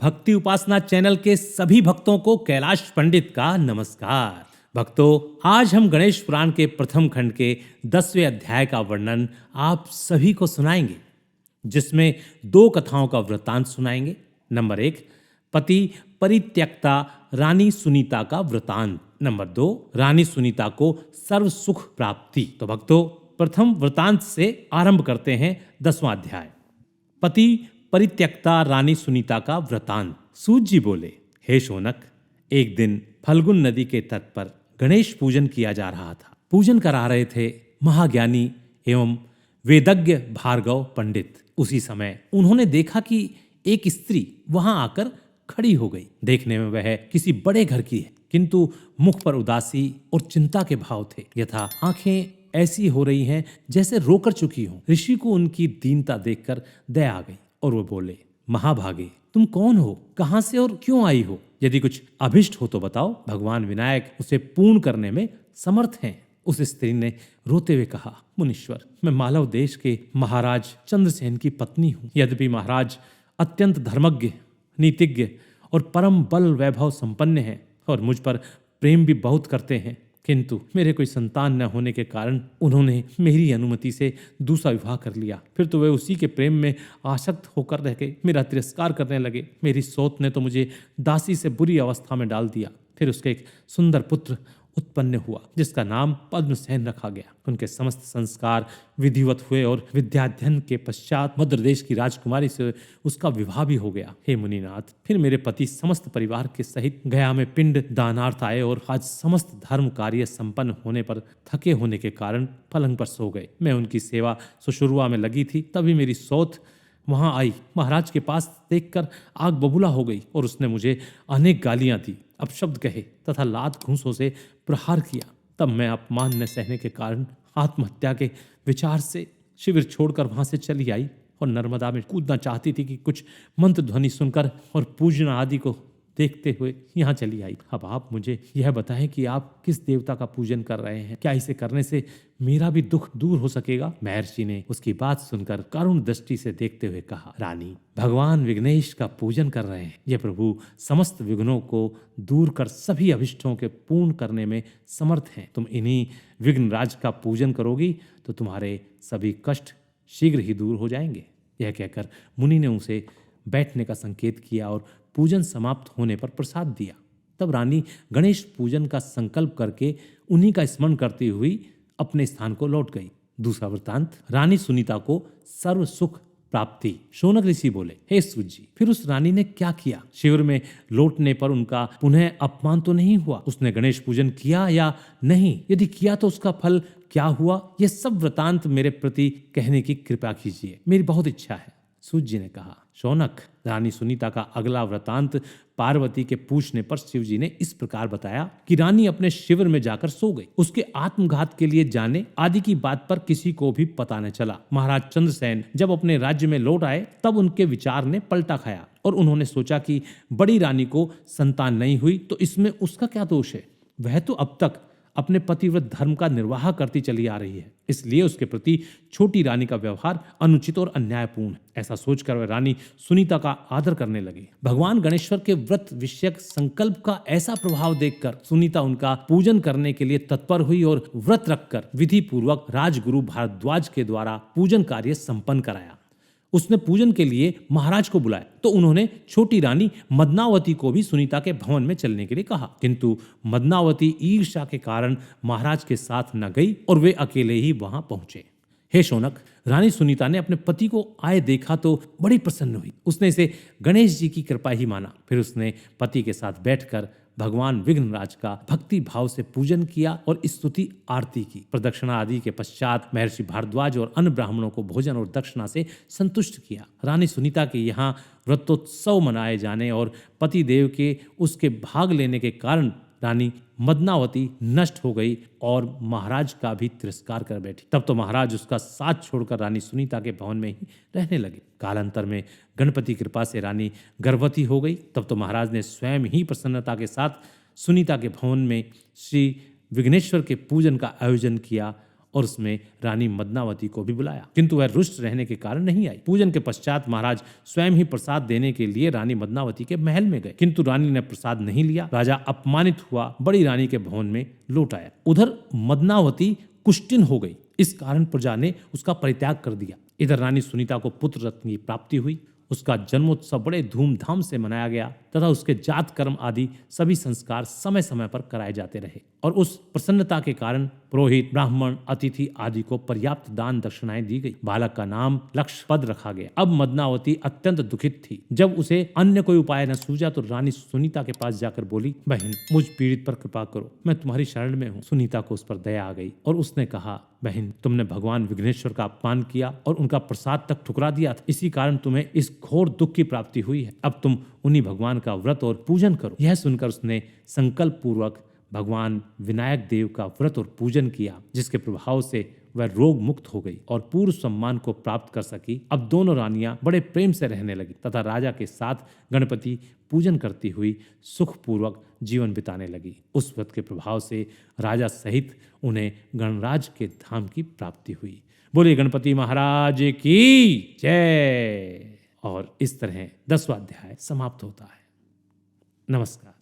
भक्ति उपासना चैनल के सभी भक्तों को कैलाश पंडित का नमस्कार। भक्तों, आज हम गणेश पुराण के प्रथम खंड के 10वें अध्याय का वर्णन आप सभी को सुनाएंगे, जिसमें 2 कथाओं का वृत्तांत सुनाएंगे। नंबर 1, पति परित्यक्ता रानी सुनीता का वृत्तांत। नंबर 2, रानी सुनीता को सर्व सुख प्राप्ति। तो भक्तों, प्रथम वृत्तांत से आरंभ करते हैं 10वां अध्याय। पति परित्यक्ता रानी सुनीता का वृत्तांत। सूत जी बोले, हे शौनक, एक दिन फल्गुन नदी के तट पर गणेश पूजन किया जा रहा था। पूजन करा रहे थे महाज्ञानी एवं वेदज्ञ भार्गव पंडित। उसी समय उन्होंने देखा कि एक स्त्री वहां आकर खड़ी हो गई। देखने में वह किसी बड़े घर की है, किंतु मुख पर उदासी और चिंता के भाव थे। यथा आंखें ऐसी हो रही हैं जैसे रोकर चुकी हों। ऋषि को उनकी दीनता देखकर दया आ गई और वो बोले, महाभागे, तुम कौन हो, कहां से और क्यों आई हो? यदि कुछ अभिष्ट हो तो बताओ, भगवान विनायक उसे पूर्ण करने में समर्थ हैं। उस स्त्री ने रोते हुए कहा, मुनीश्वर, मैं मालव देश के महाराज चंद्रसेन की पत्नी हूँ। यद्यपि महाराज अत्यंत धर्मज्ञ, नीतिज्ञ और परम बल वैभव संपन्न हैं और मुझ पर प्रेम भी बहुत करते हैं, किंतु मेरे कोई संतान न होने के कारण उन्होंने मेरी अनुमति से दूसरा विवाह कर लिया। फिर तो वे उसी के प्रेम में आसक्त होकर रह गए, मेरा तिरस्कार करने लगे। मेरी सौत ने तो मुझे दासी से बुरी अवस्था में डाल दिया। फिर उसके एक सुंदर पुत्र उत्पन्न हुआ, जिसका नाम पद्मसेन रखा गया। उनके समस्त संस्कार विधिवत हुए और विद्याध्ययन के पश्चात मध्य देश की राजकुमारी से उसका विवाह भी हो गया। हे मुनिनाथ, फिर मेरे पति समस्त परिवार के सहित गया में पिंड दानार्थ आए और आज समस्त धर्म कार्य संपन्न होने पर थके होने के कारण पलंग पर सो गए। मैं उनकी सेवा सुशुरुआ में लगी थी, तभी मेरी सौत वहां आई। महाराज के पास देखकर आग बबूला हो गई और उसने मुझे अनेक गालियां दी, अपशब्द कहे तथा लात घूंसों से प्रहार किया। तब मैं अपमान न सहने के कारण आत्महत्या के विचार से शिविर छोड़कर वहां से चली आई और नर्मदा में कूदना चाहती थी कि कुछ मंत्र ध्वनि सुनकर और पूजना आदि को देखते हुए यहाँ चली आई। अब आप मुझे यह बताएं कि आप किस देवता का पूजन कर रहे हैं? क्या इसे करने से मेरा भी दुख दूर हो सकेगा? महर्षि ने उसकी बात सुनकर करुण दृष्टि से देखते हुए कहा, रानी, भगवान विघ्नेश का पूजन कर रहे हैं। यह प्रभु समस्त विघ्नों को दूर कर सभी अभिष्टों के पूर्ण करने में समर्थ हैं। तुम इन्हीं विघ्नराज का पूजन करोगी तो तुम्हारे सभी कष्ट शीघ्र ही दूर हो जाएंगे। यह कहकर मुनि ने उसे बैठने का संकेत किया और पूजन समाप्त होने पर प्रसाद दिया। तब रानी गणेश पूजन का संकल्प करके उन्हीं का स्मरण करती हुई अपने स्थान को लौट गई। दूसरा वृत्तांत, रानी सुनीता को सर्व सुख प्राप्ति। शौनक ऋषि बोले, हे सूत जी, फिर उस रानी ने क्या किया? शिविर में लौटने पर उनका पुनः अपमान तो नहीं हुआ? उसने गणेश पूजन किया या नहीं? यदि किया तो उसका फल क्या हुआ? यह सब वृत्तांत मेरे प्रति कहने की कृपा कीजिए, मेरी बहुत इच्छा है। सूत जी ने कहा, शौनक, रानी सुनीता का अगला वृतांत पार्वती के पूछने पर शिव जी ने इस प्रकार बताया कि रानी अपने शिविर में जाकर सो गई। उसके आत्मघात के लिए जाने आदि की बात पर किसी को भी पता न चला। महाराज चंद्रसेन जब अपने राज्य में लौट आए तब उनके विचार ने पलटा खाया और उन्होंने सोचा कि बड़ी रानी को संतान नहीं हुई तो इसमें उसका क्या दोष है? वह तो अब तक अपने पतिव्रत धर्म का निर्वाह करती चली आ रही है, इसलिए उसके प्रति छोटी रानी का व्यवहार अनुचित और अन्यायपूर्ण है। ऐसा सोचकर वह रानी सुनीता का आदर करने लगे। भगवान गणेश्वर के व्रत विषयक संकल्प का ऐसा प्रभाव देखकर सुनीता उनका पूजन करने के लिए तत्पर हुई और व्रत रखकर विधि पूर्वक राजगुरु भारद्वाज के द्वारा पूजन कार्य संपन्न कराया। उसने पूजन के लिए महाराज को बुलाया तो उन्होंने छोटी रानी मदनावती को भी सुनीता के भवन में चलने के लिए कहा, किंतु मदनावती ईर्ष्या के कारण महाराज के साथ न गई और वे अकेले ही वहां पहुंचे। हे शौनक, रानी सुनीता ने अपने पति को आए देखा तो बड़ी प्रसन्न हुई। उसने इसे गणेश जी की कृपा ही माना। फिर उसने पति के साथ बैठकर भगवान विघ्नराज का भक्ति भाव से पूजन किया और स्तुति आरती की। प्रदक्षिणा आदि के पश्चात महर्षि भारद्वाज और अन्य ब्राह्मणों को भोजन और दक्षिणा से संतुष्ट किया। रानी सुनीता के यहाँ व्रतोत्सव मनाए जाने और पति देव के उसके भाग लेने के कारण रानी मदनावती नष्ट हो गई और महाराज का भी तिरस्कार कर बैठी। तब तो महाराज उसका साथ छोड़कर रानी सुनीता के भवन में ही रहने लगे। कालांतर में गणपति कृपा से रानी गर्भवती हो गई। तब तो महाराज ने स्वयं ही प्रसन्नता के साथ सुनीता के भवन में श्री विघ्नेश्वर के पूजन का आयोजन किया और उसमें रानी मदनावती को भी बुलाया, किंतु वह रुष्ट रहने के कारण नहीं आई। पूजन के पश्चात महाराज स्वयं ही प्रसाद देने के लिए रानी मदनावती के महल में गए, किंतु रानी ने प्रसाद नहीं लिया। राजा अपमानित हुआ, बड़ी रानी के भवन में लौट आया। उधर मदनावती कुष्ठिन हो गई, इस कारण प्रजा ने उसका परित्याग कर दिया। इधर रानी सुनीता को पुत्र रत्न की प्राप्ति हुई। उसका जन्मोत्सव बड़े धूमधाम से मनाया गया तथा उसके जात कर्म आदि सभी संस्कार समय समय पर कराए जाते रहे, और उस प्रसन्नता के कारण पुरोहित, ब्राह्मण, अतिथि आदि को पर्याप्त दान दक्षिणाएं दी गई। बालक का नाम लक्ष्य पद रखा गया। अब मदनावती अत्यंत दुखित थी। जब उसे अन्य कोई उपाय न सूझा तो रानी सुनीता के पास जाकर बोली, बहन, मुझ पीड़ित पर कृपा करो, मैं तुम्हारी शरण में हूँ। सुनीता को उस पर दया आ गई और उसने कहा, बहन, तुमने भगवान विघ्नेश्वर का अपमान किया और उनका प्रसाद तक ठुकरा दिया था, इसी कारण तुम्हें इस घोर दुख की प्राप्ति हुई है। अब तुम उन्हीं भगवान का व्रत और पूजन करो। यह सुनकर उसने संकल्प पूर्वक भगवान विनायक देव का व्रत और पूजन किया, जिसके प्रभाव से वह रोग मुक्त हो गई और पूर्व सम्मान को प्राप्त कर सकी। अब दोनों रानियां बड़े प्रेम से रहने लगी तथा राजा के साथ गणपति पूजन करती हुई सुखपूर्वक जीवन बिताने लगी। उस व्रत के प्रभाव से राजा सहित उन्हें गणराज के धाम की प्राप्ति हुई। बोलिए गणपति महाराज की जय। और इस तरह 10वां अध्याय समाप्त होता है। नमस्कार।